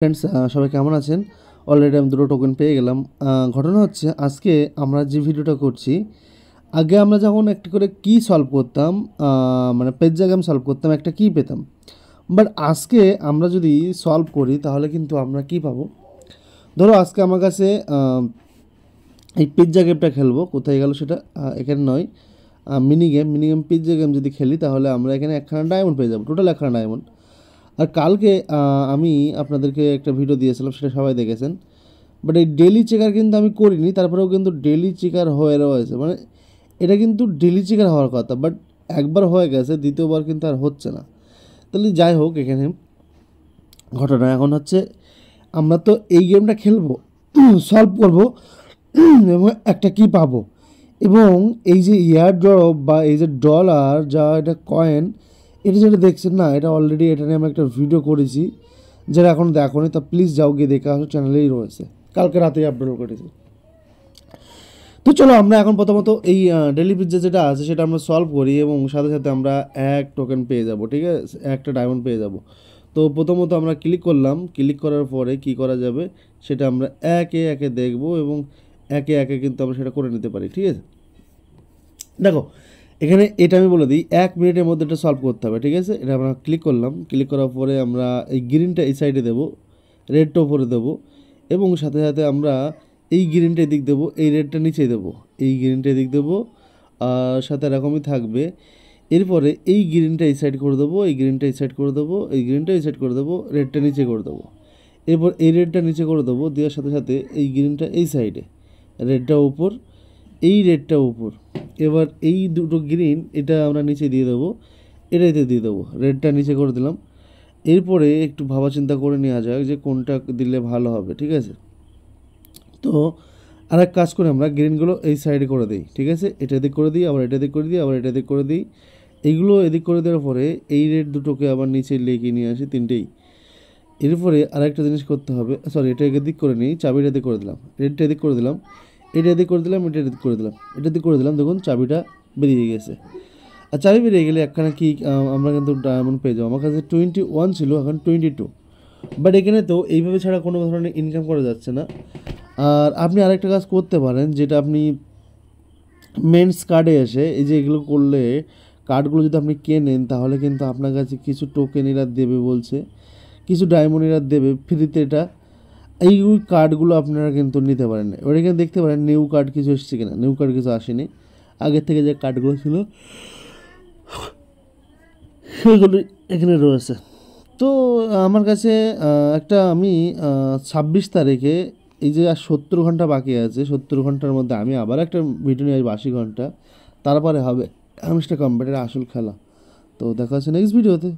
Friends, সবাই কেমন আছেন? অলরেডি আমি দুটো টোকেন পেয়ে গেলাম। ঘটনা হচ্ছে আজকে আমরা যে ভিডিওটা করছি, আগে আমরা যখন একটা করে কি সলভ করতাম, মানে পেজ্জা গেম সলভ করতাম, একটা কি পেতাম। বাট আজকে আমরা যদি সলভ করি তাহলে কিন্তু আমরা কি পাবো? ধরো আজকে আমার কাছে এই পিৎজা গেমটা খেলবো, কোথায় গেল সেটা, এখানে নয়। মিনি গেম পিৎজা গেম যদি খেলি তাহলে আমরা এখানে একখানা ডায়মন্ড পেয়ে যাবো, টোটাল একখানা ডায়মন্ড। আর কালকে আমি আপনাদেরকে একটা ভিডিও দিয়েছিলাম, সেটা সবাই দেখেছেন। বাট এই ডেলি চেকার কিন্তু আমি করিনি, তারপরেও কিন্তু ডেলি চেকার হয়ে রয়েছে। মানে এটা কিন্তু ডেলি চেকার হওয়ার কথা, বাট একবার হয়ে গেছে, দ্বিতীয়বার কিন্তু আর হচ্ছে না। তাহলে যাই হোক, এখানে ঘটনা এখন হচ্ছে আমরা তো এই গেমটা খেলবো, সলভ করবো এবং একটা কি পাবো। এবং এই যে ইয়ার ড্রপ বা এই যে ডলার, যা এটা কয়েন, এটা যেটা দেখছেন না, এটা অলরেডি এটা নিয়ে আমি একটা ভিডিও করেছি। যারা এখন দেখোনি তা প্লিজ যাও গিয়ে দেখে আসো, চ্যানেলেই রয়েছে, কালকে রাতেই আপলোড করেছি। তো চলো আমরা এখন প্রথমত এই ডেলি পিৎজা যেটা আছে সেটা আমরা সলভ করি এবং সাথে সাথে আমরা এক টোকেন পেয়ে যাব, ঠিক আছে, একটা ডায়মন্ড পেয়ে যাব। তো প্রথমত আমরা ক্লিক করলাম, ক্লিক করার পরে কি করা যাবে সেটা আমরা একে একে দেখব এবং একে একে কিন্তু আমরা সেটা করে নিতে পারি, ঠিক আছে। দেখো এখানে এটা আমি বলে দিই, 1 মিনিটের মধ্যে এটা সলভ করতে হবে, ঠিক আছে। এটা আমরা ক্লিক করলাম, ক্লিক করার পরে আমরা এই গ্রিনটা এই সাইডে দেবো, রেডটা উপরে দেবো এবং সাথে সাথে আমরা এই গ্রিনটা এদিক দেবো, এই রেডটা নিচে দেবো, এই গ্রিনটা এদিক দেবো, আর সাথে এরকমই থাকবে। এরপরে এই গ্রিনটা এই সাইড করে দেবো, এই গ্রিনটা এই সাইড করে দেবো, এই গ্রিনটা এই সাইড করে দেবো, রেডটা নিচে করে দেবো। এরপর এই রেডটা নিচে করে দেবো, দেওয়ার সাথে সাথে এই গ্রিনটা এই সাইডে, রেডটা উপর, এই রেডটা উপর। এবার এই দুটো গ্রিন এটা আমরা নিচে দিয়ে দেবো, এটাতে দিয়ে দেবো, রেডটা নিচে করে দিলাম। এরপরে একটু ভাবা চিন্তা করে নেওয়া যাক যে কোনটা দিলে ভালো হবে, ঠিক আছে। তো আর এক কাজ করে আমরা গ্রিনগুলো এই সাইডে করে দিই, ঠিক আছে, এটা দিক করে দিই, আবার এটা দিক করে দিই, আবার এটা দিক করে দিই। এইগুলো এদিক করে দেওয়ার পরে এই রেড দুটোকে আবার নিচে লেগে নিয়ে আসি, তিনটেই। এরপরে আরেকটা জিনিস করতে হবে, সরি এটা এদিক করে নিই, চাবিটা এদিক করে দিলাম, রেডটা এদিক করে দিলাম, এটা এদিক করে দিলাম, এটা এদিক করে দিলাম, এটা দিক করে দিলাম, দেখুন চাবিটা বেরিয়ে গেছে। আর চাবি বেরিয়ে গেলে একখানা কি আমরা কিন্তু ডায়মন্ড পেয়ে যাবো। আমার কাছে 21 ছিল, এখন 22। বাট এখানে তো এইভাবে ছাড়া কোনো ধরনের ইনকাম করা যাচ্ছে না। আর আপনি আরেকটা কাজ করতে পারেন, যেটা আপনি মেন্স কার্ডে এসে এই যে এগুলো করলে, কার্ডগুলো যদি আপনি কেনেন তাহলে কিন্তু আপনার কাছে কিছু টোকেন এরা দেবে বলছে, কিছু ডায়মন্ড এরা দেবে ফ্রিতে। এটা এই কার্ডগুলো আপনারা কিন্তু নিতে পারেন, ওর এখানে দেখতে পারেন নিউ কার্ড কিছু এসছে কিনা। নিউ কার্ড কিছু আসেনি, আগের থেকে যে কার্ডগুলো ছিল সেগুলো এখানে রয়েছে। তো আমার কাছে একটা আমি 26 তারিখে, এই যে আর 70 ঘন্টা বাকি আছে, 70 ঘন্টার মধ্যে আমি আবার একটা ভিডিও নিয়ে আসবো, 80 ঘন্টা, তারপরে হবে হ্যামস্টার কম্পিউটারের আসল খেলা। তো দেখা হচ্ছে নেক্সট ভিডিওতে।